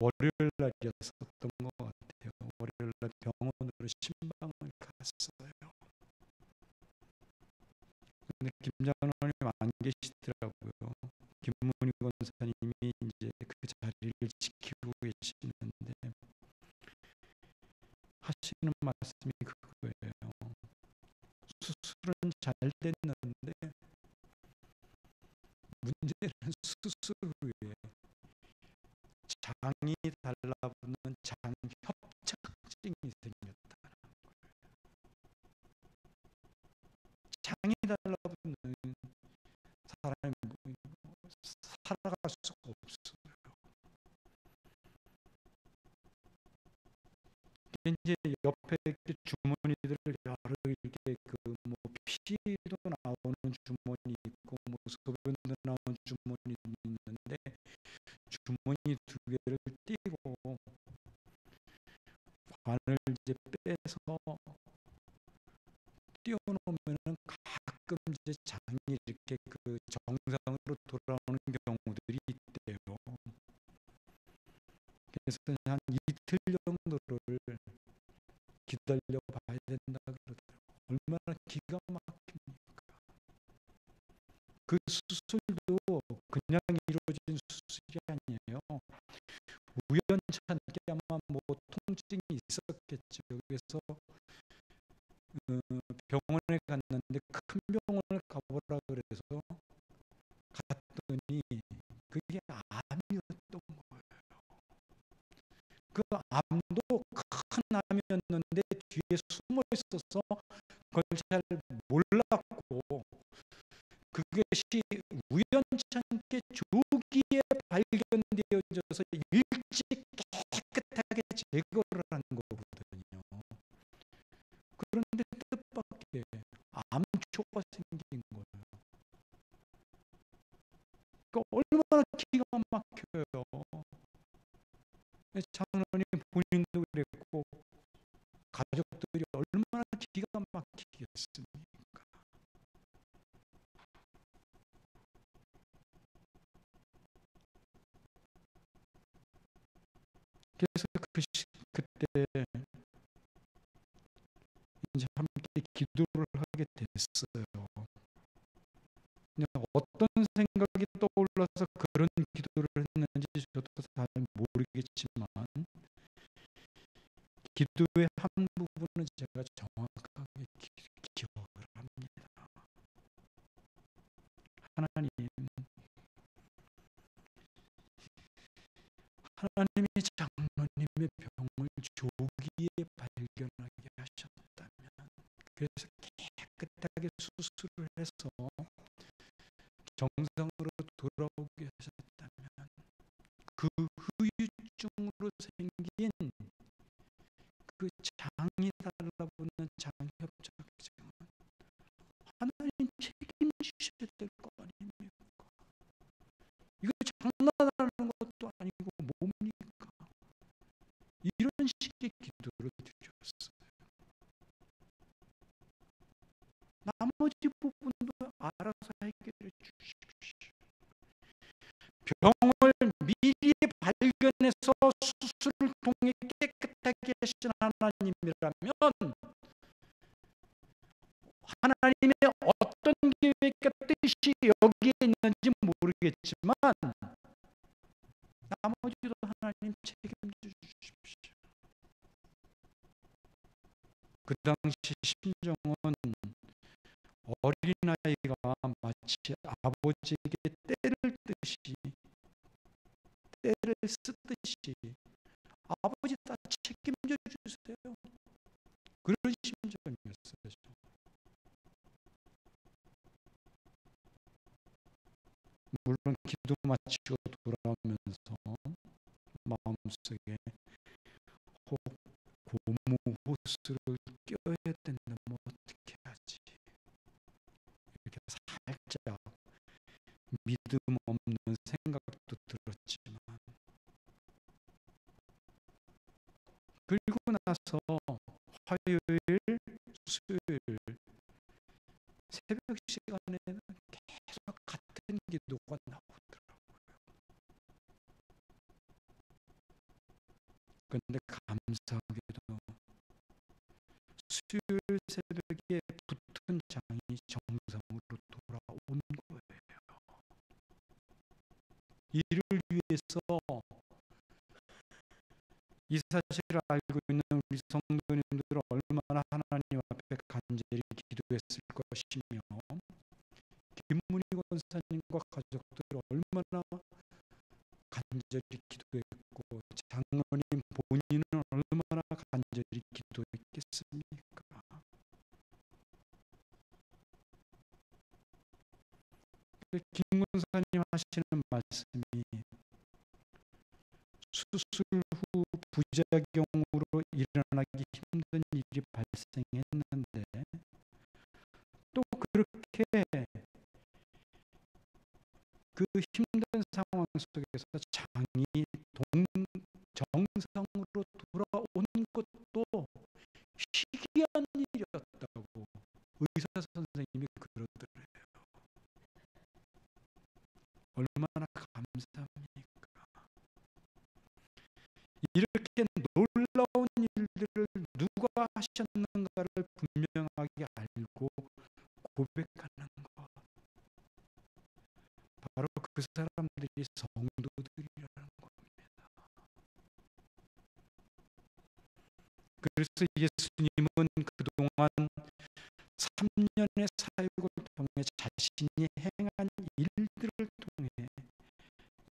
월요일 날이었었던 것 같아요. 월요일 날 병원으로 신방을 갔어요. 근데 김장로님 안 계시더라고요. 김문희 권사님이 이제 그 자리를 지키고 계시는데 하시는 말씀이 그거예요. 수술은 잘 됐는데 문제는 수술 후에 장이 달라붙는 장협착증이 생겼다는 거예요. 장이 달라붙는 사람이 살아갈 수가 없어요. 이제 옆에 이렇게 주머니들 여러 이렇게 뭐 피도 나오는 주머니 있고 뭐 소변도 나오는 주머니 있는데 주머니 두 개를 띄고 관을 이제 빼서 띄워놓으면은 가끔 이제 장이 이렇게 그 정상으로 돌아오는 경우들이 있대요. 그래서 한 이틀 정도를 기다려 봐야 된다 그러더라고요. 얼마나 기가 막힙니까? 그 수술도 그냥 이루어진 수술이 아니에요. 우연찮게 아마 뭐 통증이 있었겠죠. 그래서 병원에 갔는데 큰 병원을 가보라 그래서 갔더니 그게 암이었던 거예요. 그 암도 큰 암이었는데 뒤에 숨어 있어서 그걸 잘 몰랐고 그것이 우연찮게 조기에 발견되어져서 일찍 깨끗하게 제거를 한 거거든요. 그런데 뜻밖의 암초가 생긴 거예요. 그러니까 얼마나 기가 막혀요. 장로님 본인도 그랬고 가족들이 얼마나 기가 막히겠습니까? 그래서 그때 이제 함께 기도를 하게 됐어요. 그냥 어떤 생각이 떠올라서 그런 기도를 했는지 저도 잘 모르겠지만 기도의 한 부분은 제가 정확하게 기억을 합니다. 하나님이 장로님의 병을 조기에 발견하게 하셨다면, 그래서 깨끗하게 수술을 해서 정상으로 돌아오게 하셨다면, 그 후유증으로 생긴 그 장이 달라붙는 장협착증은 하나님 책임지셔야 될 거 아닙니까? 이거 장난하는 것도 아니고 뭡니까? 이런 식의 기도를 드렸어요. 나머지 부분도 알아서 해결해 주십시오. 병을 미리 발견해서 수술을 통해 깨끗하게 하신 하나님이라면 하나님의 어떤 계획과 뜻이 여기에 있는지 모르겠지만 나머지도 하나님 책임져 주십시오. 그 당시 심정은 어린아이가 마치 아버지에게 때를 쓰듯이 아버지 다 책임져 주세요. 그런 심정이었어요. 물론 기도 마치고 돌아오면서 마음속에 고무 호스를 믿음 없는 생각도 들었지만, 그리고 나서 화요일, 수요일 새벽 시간에는 계속 같은 기도가 나오더라고요. 그런데 감사하게도 수요일 새벽에 붙은 장이 정상으로 돌아온 거예요. 이를 위해서 이 사실을 알고 있는 우리 성도님들은 얼마나 하나님 앞에 간절히 기도했을 것이며, 김문희 권사님과 가족들 얼마나 간절히 기도했고, 장로님 본인은 얼마나 간절히 기도했겠습니까? 김 권사님 하시는 말씀이, 수술 후 부작용으로 일어나기 힘든 일이 발생했는데 또 그렇게 그 힘든 상황 속에서 장이 정상으로 돌아온 것도 희귀한 일이었다고 의사 선생님이 그러더래요. 얼마나 감사합니까? 이렇게 놀라운 일들을 누가 하셨는가를 분명하게 알고 고백하는 것, 바로 그 사람들이 성도들이라는 겁니다. 그래서 예수님은 그동안 3년의 사역을 통해 자신이 행한 일들을 통해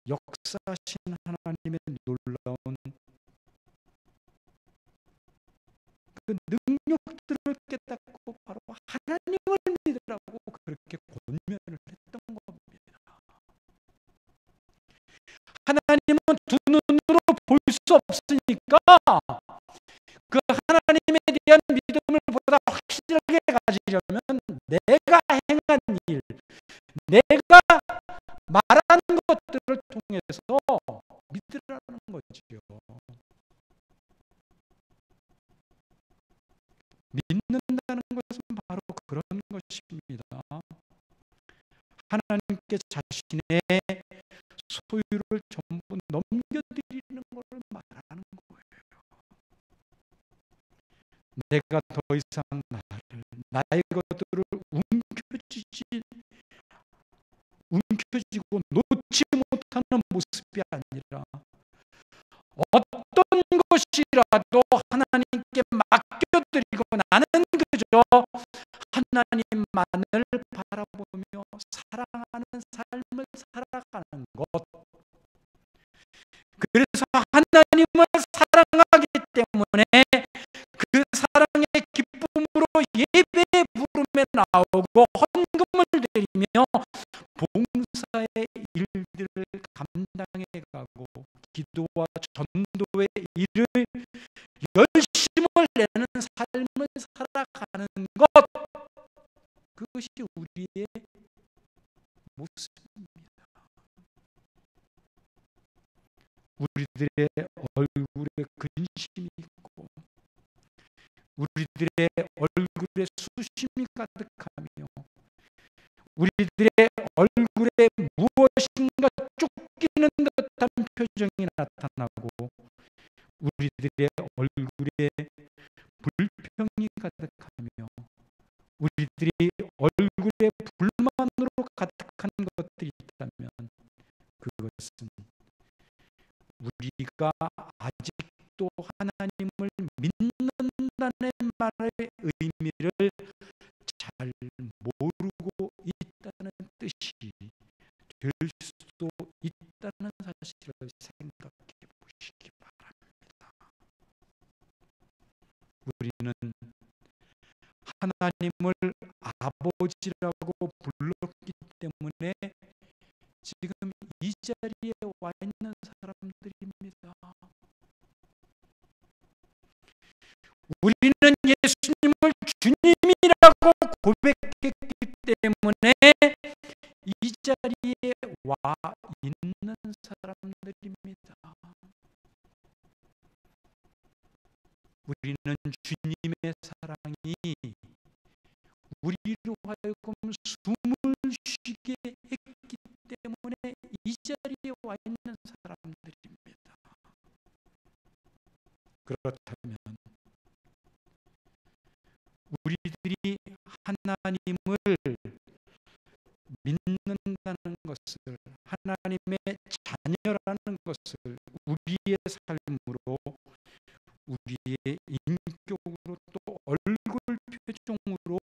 역사하신 하나님의 놀라운 그 능력들을 깨닫고 바로 하나님을 믿으라고 그렇게 권면을 했던 겁니다. 하나님은 두 눈으로 볼 수 없으니까 그 하나님에 대한 믿음을 보다 확실하게 가지려면 내가 행한 일, 내가 말한 것들을 통해서 믿으라는 거지요. 믿는다는 것은 바로 그런 것입니다. 하나님께 자신의 소유를 전부 넘겨드리는 것을 말하는 거예요. 내가 더 이상 나의 것들을 움켜쥐고 놓지 못하는 모습이 아니라 어떤 것이라도 하나님께 맡겨드리고 나는 그저 하나님만을 바라보며 사랑하는 삶을 살아가는 것. 그래서 하나님을 사랑하기 때문에 그 사랑의 기쁨으로 예배의 부름에 나오고 헌금을 드리며 봉사의 일들을 감당해 가고 기도와 전도의 일을 열심을 내는 삶을 살아가는 것, 그것이 우리의 모습입니다. 우리들의 얼굴에 근심이 있고 우리들의 얼굴에 수심이 가득하며 우리들의 얼굴에 무엇인가 쫓기는 듯한 표정이 나타나고 우리들의 얼굴에 불평이 가득하며 우리들이 얼굴에 불만으로 가득한 것들이 있다면 그것은 우리가 아직도 하나님을 믿는다는 말의 의미를 잘 모르고 있다는 뜻이 될 수도 있다는 사실을 생각해 보시기 바랍니다. 우리는 하나님을 아버지라고 불렀기 때문에 지금 이 자리에 와 있는 사람들입니다. 우리는 예수님을 주님이라고 고백했기 때문에 이 자리에 와 있는 사람들입니다. 우리는 주님의 사랑이 우리로 하여금 숨을 쉬게 했기 때문에 이 자리에 와 있는 사람들입니다. 그렇다면 우리들이 하나님을 믿는다는 것을, 하나님의 자녀라는 것을 우리의 삶으로, 우리의 인격으로, 또 얼굴 표정으로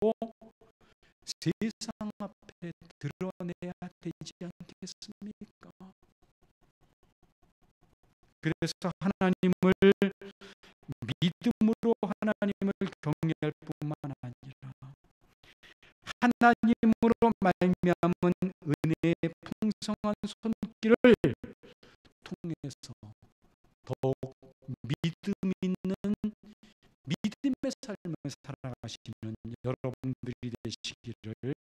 세상 앞에 드러내야 되지 않겠습니까? 그래서 하나님을 믿음으로 하나님을 경외할 뿐만 아니라 하나님으로 말미암은 은혜의 풍성한 손길을 통해서 더욱 믿음 있는 믿음의 삶을 살아가시는 여러분들이 되시기를